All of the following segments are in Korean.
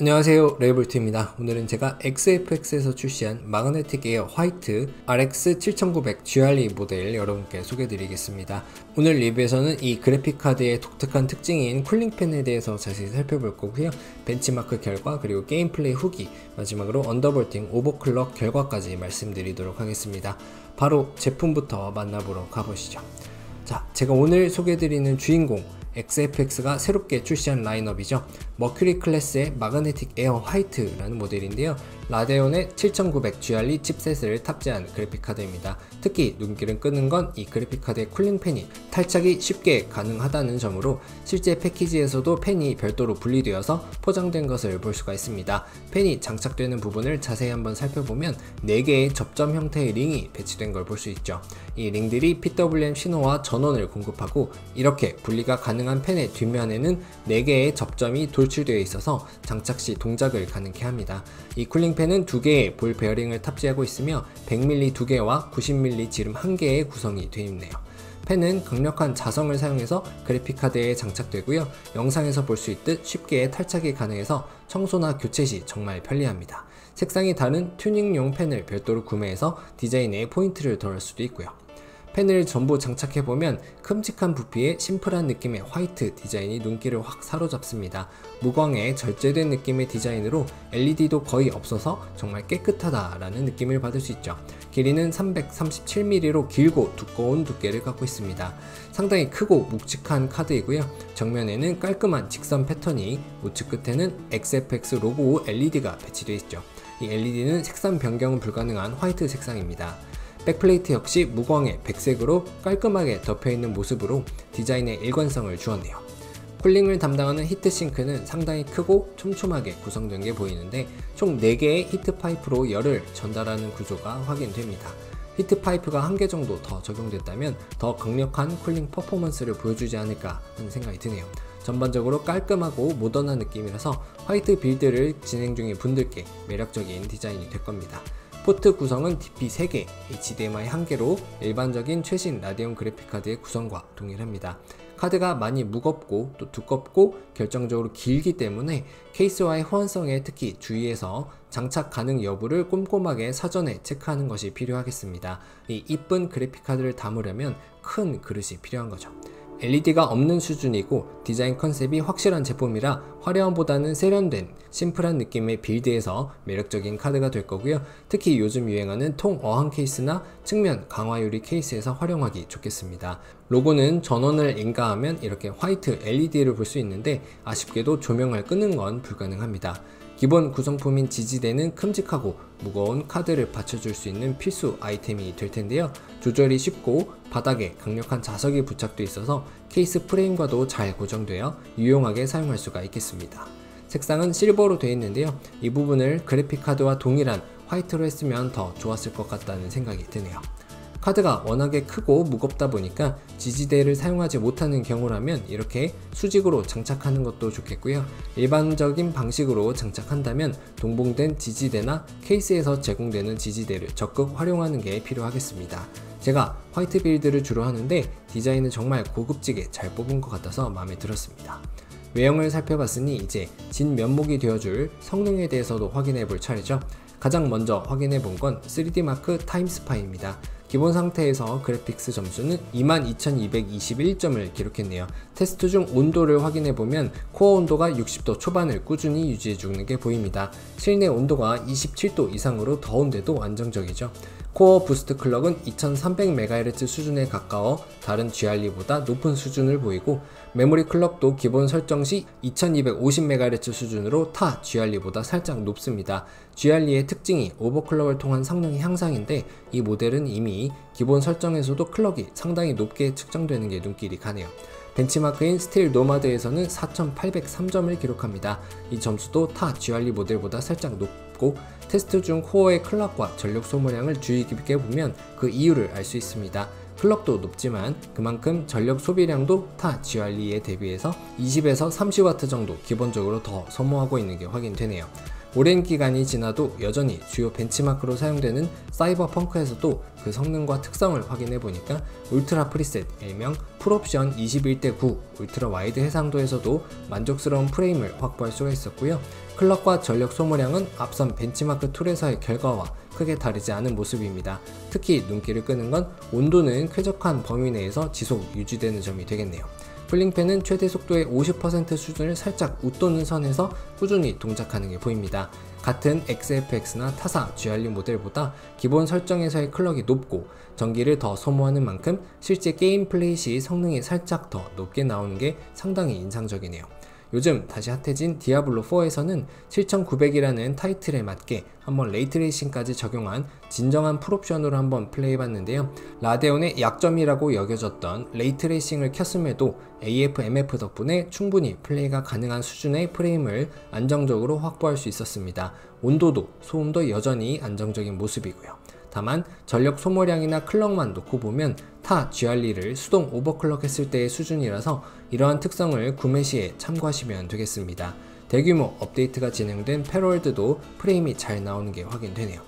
안녕하세요, 레이볼트입니다. 오늘은 제가 XFX에서 출시한 마그네틱 에어 화이트 RX 7900 GRE 모델 여러분께 소개해드리겠습니다. 오늘 리뷰에서는 이 그래픽카드의 독특한 특징인 쿨링팬에 대해서 자세히 살펴볼 거고요. 벤치마크 결과, 그리고 게임 플레이 후기, 마지막으로 언더볼팅, 오버클럭 결과까지 말씀드리도록 하겠습니다. 바로 제품부터 만나보러 가보시죠. 자, 제가 오늘 소개해드리는 주인공 XFX가 새롭게 출시한 라인업이죠. 머큐리 클래스의 마그네틱 에어 화이트라는 모델인데요. 라데온의 7900 GRE 칩셋을 탑재한 그래픽카드입니다. 특히 눈길을 끄는 건 이 그래픽카드의 쿨링팬이 탈착이 쉽게 가능하다는 점으로 실제 패키지에서도 팬이 별도로 분리되어서 포장된 것을 볼 수가 있습니다. 팬이 장착되는 부분을 자세히 한번 살펴보면 4개의 접점 형태의 링이 배치된 걸 볼 수 있죠. 이 링들이 PWM 신호와 전원을 공급하고, 이렇게 분리가 가능한 팬의 뒷면에는 4개의 접점이 돌출되어 있어서 장착 시 동작을 가능케 합니다. 이 쿨링팬은 2개의 볼 베어링을 탑재하고 있으며 100mm 2개와 90mm 지름 1개의 구성이 되어 있네요. 펜은 강력한 자성을 사용해서 그래픽카드에 장착되고요. 영상에서 볼 수 있듯 쉽게 탈착이 가능해서 청소나 교체 시 정말 편리합니다. 색상이 다른 튜닝용 펜을 별도로 구매해서 디자인에 포인트를 더할 수도 있고요. 펜을 전부 장착해보면 큼직한 부피에 심플한 느낌의 화이트 디자인이 눈길을 확 사로잡습니다. 무광에 절제된 느낌의 디자인으로 LED도 거의 없어서 정말 깨끗하다라는 느낌을 받을 수 있죠. 길이는 337mm로 길고 두꺼운 두께를 갖고 있습니다. 상당히 크고 묵직한 카드이고요. 정면에는 깔끔한 직선 패턴이, 우측 끝에는 XFX 로고 LED가 배치되어 있죠. 이 LED는 색상 변경은 불가능한 화이트 색상입니다. 백플레이트 역시 무광의 백색으로 깔끔하게 덮여있는 모습으로 디자인의 일관성을 주었네요. 쿨링을 담당하는 히트싱크는 상당히 크고 촘촘하게 구성된 게 보이는데, 총 4개의 히트파이프로 열을 전달하는 구조가 확인됩니다. 히트파이프가 1개 정도 더 적용됐다면 더 강력한 쿨링 퍼포먼스를 보여주지 않을까 하는 생각이 드네요. 전반적으로 깔끔하고 모던한 느낌이라서 화이트 빌드를 진행 중인 분들께 매력적인 디자인이 될 겁니다. 포트 구성은 DP 3개, HDMI 1개로 일반적인 최신 라데온 그래픽카드의 구성과 동일합니다. 카드가 많이 무겁고 또 두껍고 결정적으로 길기 때문에 케이스와의 호환성에 특히 주의해서 장착 가능 여부를 꼼꼼하게 사전에 체크하는 것이 필요하겠습니다. 이 이쁜 그래픽카드를 담으려면 큰 그릇이 필요한 거죠. LED가 없는 수준이고 디자인 컨셉이 확실한 제품이라 화려함보다는 세련된 심플한 느낌의 빌드에서 매력적인 카드가 될 거고요. 특히 요즘 유행하는 통어항 케이스나 측면 강화 유리 케이스에서 활용하기 좋겠습니다. 로고는 전원을 인가하면 이렇게 화이트 LED를 볼 수 있는데, 아쉽게도 조명을 끄는 건 불가능합니다. 기본 구성품인 지지대는 큼직하고 무거운 카드를 받쳐줄 수 있는 필수 아이템이 될 텐데요. 조절이 쉽고 바닥에 강력한 자석이 부착되어 있어서 케이스 프레임과도 잘 고정되어 유용하게 사용할 수가 있겠습니다. 색상은 실버로 되어 있는데요. 이 부분을 그래픽카드와 동일한 화이트로 했으면 더 좋았을 것 같다는 생각이 드네요. 카드가 워낙에 크고 무겁다 보니까 지지대를 사용하지 못하는 경우라면 이렇게 수직으로 장착하는 것도 좋겠고요. 일반적인 방식으로 장착한다면 동봉된 지지대나 케이스에서 제공되는 지지대를 적극 활용하는 게 필요하겠습니다. 제가 화이트 빌드를 주로 하는데 디자인은 정말 고급지게 잘 뽑은 것 같아서 마음에 들었습니다. 외형을 살펴봤으니 이제 진면목이 되어줄 성능에 대해서도 확인해 볼 차례죠. 가장 먼저 확인해 본 건 3D마크 타임스파이입니다. 기본 상태에서 그래픽스 점수는 22,221점을 기록했네요. 테스트 중 온도를 확인해보면 코어 온도가 60도 초반을 꾸준히 유지해주는 게 보입니다. 실내 온도가 27도 이상으로 더운데도 안정적이죠. 코어 부스트 클럭은 2300MHz 수준에 가까워 다른 GRE보다 높은 수준을 보이고, 메모리 클럭도 기본 설정 시 2250MHz 수준으로 타 GRE보다 살짝 높습니다. GRE의 특징이 오버클럭을 통한 성능 향상인데, 이 모델은 이미 기본 설정에서도 클럭이 상당히 높게 측정되는 게 눈길이 가네요. 벤치마크인 스틸 노마드에서는 4803점을 기록합니다. 이 점수도 타 GRE 모델보다 살짝 높고, 테스트 중 코어의 클럭과 전력 소모량을 주의 깊게 보면 그 이유를 알 수 있습니다. 클럭도 높지만 그만큼 전력 소비량도 타 GRE에 대비해서 20에서 30W 정도 기본적으로 더 소모하고 있는 게 확인되네요. 오랜 기간이 지나도 여전히 주요 벤치마크로 사용되는 사이버펑크에서도 그 성능과 특성을 확인해보니까 울트라 프리셋 일명 풀옵션 21:9 울트라 와이드 해상도에서도 만족스러운 프레임을 확보할 수가 있었고요. 클럭과 전력 소모량은 앞선 벤치마크 툴에서의 결과와 크게 다르지 않은 모습입니다. 특히 눈길을 끄는 건 온도는 쾌적한 범위 내에서 지속 유지되는 점이 되겠네요. 쿨링팬은 최대 속도의 50% 수준을 살짝 웃도는 선에서 꾸준히 동작하는 게 보입니다. 같은 XFX나 타사 GRE 모델보다 기본 설정에서의 클럭이 높고 전기를 더 소모하는 만큼 실제 게임 플레이 시 성능이 살짝 더 높게 나오는 게 상당히 인상적이네요. 요즘 다시 핫해진 디아블로4에서는 7900이라는 타이틀에 맞게 한번 레이트레이싱까지 적용한 진정한 풀옵션으로 한번 플레이해봤는데요. 라데온의 약점이라고 여겨졌던 레이트레이싱을 켰음에도 AF/MF 덕분에 충분히 플레이가 가능한 수준의 프레임을 안정적으로 확보할 수 있었습니다. 온도도 소음도 여전히 안정적인 모습이고요. 다만 전력 소모량이나 클럭만 놓고 보면 타 GRE를 수동 오버클럭 했을 때의 수준이라서 이러한 특성을 구매 시에 참고하시면 되겠습니다. 대규모 업데이트가 진행된 패럴월드도 프레임이 잘 나오는 게 확인되네요.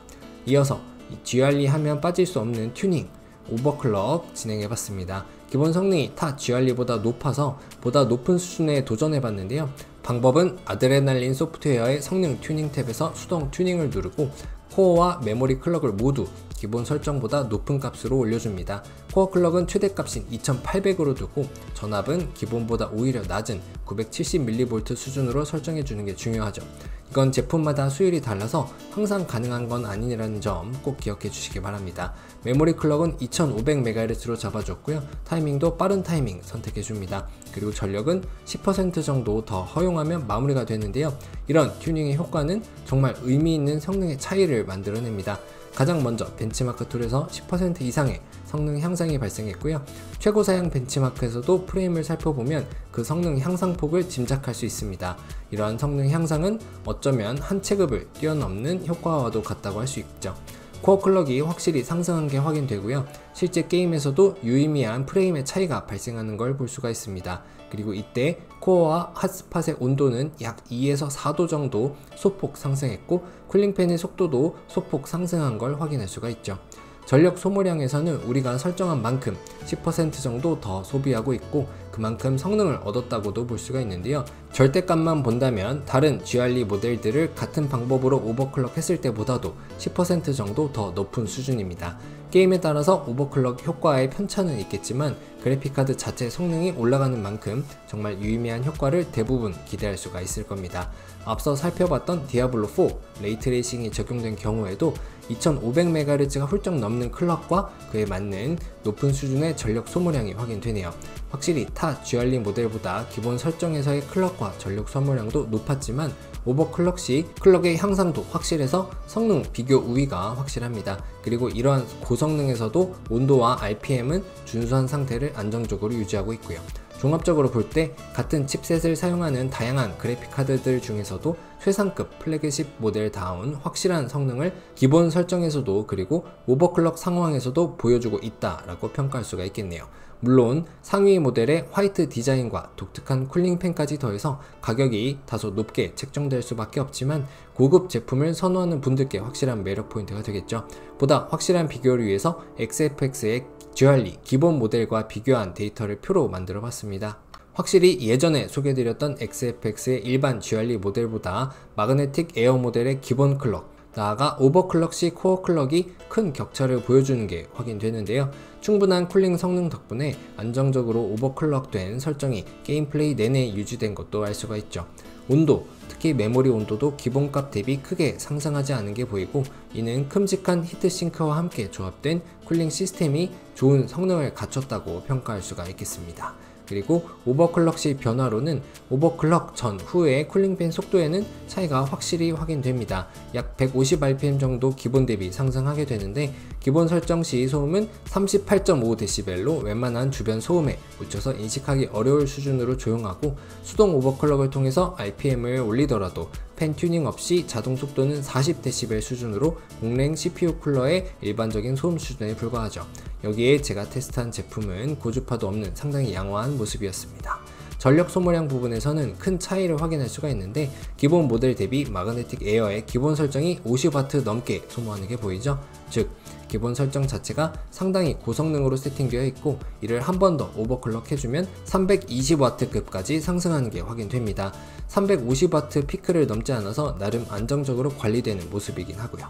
이어서 GRE 하면 빠질 수 없는 튜닝, 오버클럭 진행해봤습니다. 기본 성능이 타 GRE보다 높아서 보다 높은 수준에 도전해봤는데요. 방법은 아드레날린 소프트웨어의 성능 튜닝 탭에서 수동 튜닝을 누르고 코어와 메모리 클럭을 모두 기본 설정보다 높은 값으로 올려줍니다. 코어 클럭은 최대값인 2800으로 두고 전압은 기본보다 오히려 낮은 970mV 수준으로 설정해주는 게 중요하죠. 이건 제품마다 수율이 달라서 항상 가능한 건 아니라는 점 꼭 기억해 주시기 바랍니다. 메모리 클럭은 2500MHz로 잡아줬고요. 타이밍도 빠른 타이밍 선택해줍니다. 그리고 전력은 10% 정도 더 허용하면 마무리가 되는데요. 이런 튜닝의 효과는 정말 의미 있는 성능의 차이를 만들어냅니다. 가장 먼저 벤치마크 툴에서 10% 이상의 성능 향상이 발생했고요. 최고 사양 벤치마크에서도 프레임을 살펴보면 그 성능 향상폭을 짐작할 수 있습니다. 이러한 성능 향상은 어쩌면 한 체급을 뛰어넘는 효과와도 같다고 할 수 있죠. 코어 클럭이 확실히 상승한 게 확인되고요. 실제 게임에서도 유의미한 프레임의 차이가 발생하는 걸 볼 수가 있습니다. 그리고 이때 코어와 핫스팟의 온도는 약 2에서 4도 정도 소폭 상승했고 쿨링팬의 속도도 소폭 상승한 걸 확인할 수가 있죠. 전력 소모량에서는 우리가 설정한 만큼 10% 정도 더 소비하고 있고 그만큼 성능을 얻었다고도 볼 수가 있는데요. 절대값만 본다면 다른 GRE 모델들을 같은 방법으로 오버클럭 했을 때보다도 10% 정도 더 높은 수준입니다. 게임에 따라서 오버클럭 효과의 편차는 있겠지만 그래픽카드 자체 성능이 올라가는 만큼 정말 유의미한 효과를 대부분 기대할 수가 있을 겁니다. 앞서 살펴봤던 디아블로4 레이트레이싱이 적용된 경우에도 2500MHz가 훌쩍 넘는 클럭과 그에 맞는 높은 수준의 전력 소모량이 확인되네요. 확실히 타 GRE 모델보다 기본 설정에서의 클럭과 전력 소모량도 높았지만 오버클럭 시 클럭의 향상도 확실해서 성능 비교 우위가 확실합니다. 그리고 이러한 고성능에서도 온도와 RPM은 준수한 상태를 안정적으로 유지하고 있고요. 종합적으로 볼 때 같은 칩셋을 사용하는 다양한 그래픽카드들 중에서도 최상급 플래그십 모델다운 확실한 성능을 기본 설정에서도 그리고 오버클럭 상황에서도 보여주고 있다라고 평가할 수가 있겠네요. 물론 상위 모델의 화이트 디자인과 독특한 쿨링팬까지 더해서 가격이 다소 높게 책정될 수밖에 없지만 고급 제품을 선호하는 분들께 확실한 매력 포인트가 되겠죠. 보다 확실한 비교를 위해서 XFX의 GRE 기본 모델과 비교한 데이터를 표로 만들어 봤습니다. 확실히 예전에 소개드렸던 XFX의 일반 GRE 모델보다 마그네틱 에어 모델의 기본 클럭, 나아가 오버클럭 시 코어 클럭이 큰 격차를 보여주는 게 확인되는데요. 충분한 쿨링 성능 덕분에 안정적으로 오버클럭 된 설정이 게임 플레이 내내 유지된 것도 알 수가 있죠. 온도, 특히 메모리 온도도 기본값 대비 크게 상승하지 않은 게 보이고 이는 큼직한 히트싱크와 함께 조합된 쿨링 시스템이 좋은 성능을 갖췄다고 평가할 수가 있겠습니다. 그리고 오버클럭 시 변화로는 오버클럭 전후의 쿨링팬 속도에는 차이가 확실히 확인됩니다. 약 150rpm 정도 기본 대비 상승하게 되는데 기본 설정 시 소음은 38.5dB로 웬만한 주변 소음에 묻혀서 인식하기 어려울 수준으로 조용하고 수동 오버클럭을 통해서 RPM을 올리더라도 팬 튜닝 없이 자동 속도는 40dB 수준으로 공랭 CPU 쿨러의 일반적인 소음 수준에 불과하죠. 여기에 제가 테스트한 제품은 고주파도 없는 상당히 양호한 모습이었습니다. 전력 소모량 부분에서는 큰 차이를 확인할 수가 있는데, 기본 모델 대비 마그네틱 에어의 기본 설정이 50W 넘게 소모하는 게 보이죠? 즉 기본 설정 자체가 상당히 고성능으로 세팅되어 있고, 이를 한 번 더 오버클럭 해주면 320W급까지 상승하는 게 확인됩니다. 350W 피크를 넘지 않아서 나름 안정적으로 관리되는 모습이긴 하고요.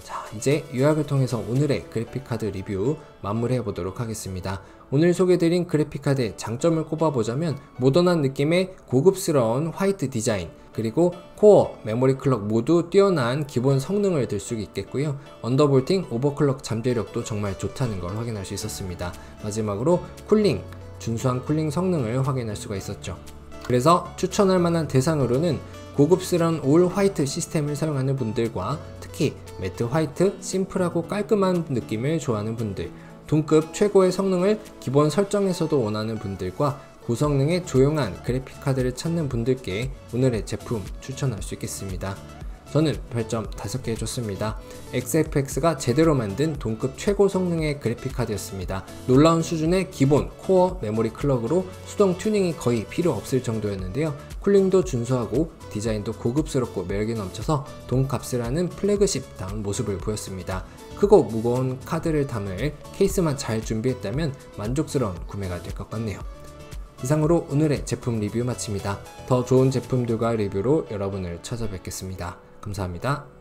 자, 이제 요약을 통해서 오늘의 그래픽카드 리뷰 마무리해 보도록 하겠습니다. 오늘 소개드린 그래픽카드의 장점을 꼽아보자면, 모던한 느낌의 고급스러운 화이트 디자인, 그리고 코어, 메모리 클럭 모두 뛰어난 기본 성능을 들 수 있겠고요. 언더볼팅, 오버클럭 잠재력도 정말 좋다는 걸 확인할 수 있었습니다. 마지막으로 쿨링, 준수한 쿨링 성능을 확인할 수가 있었죠. 그래서 추천할 만한 대상으로는 고급스러운 올 화이트 시스템을 사용하는 분들과 특히 매트 화이트, 심플하고 깔끔한 느낌을 좋아하는 분들, 동급 최고의 성능을 기본 설정에서도 원하는 분들과 고성능의 조용한 그래픽카드를 찾는 분들께 오늘의 제품 추천할 수 있겠습니다. 저는 별점 5개 줬습니다. XFX가 제대로 만든 동급 최고 성능의 그래픽카드였습니다. 놀라운 수준의 기본 코어 메모리 클럭으로 수동 튜닝이 거의 필요 없을 정도였는데요. 쿨링도 준수하고 디자인도 고급스럽고 매력이 넘쳐서 돈값을 하는 플래그십다운 모습을 보였습니다. 크고 무거운 카드를 담을 케이스만 잘 준비했다면 만족스러운 구매가 될 것 같네요. 이상으로 오늘의 제품 리뷰 마칩니다. 더 좋은 제품들과 리뷰로 여러분을 찾아뵙겠습니다. 감사합니다.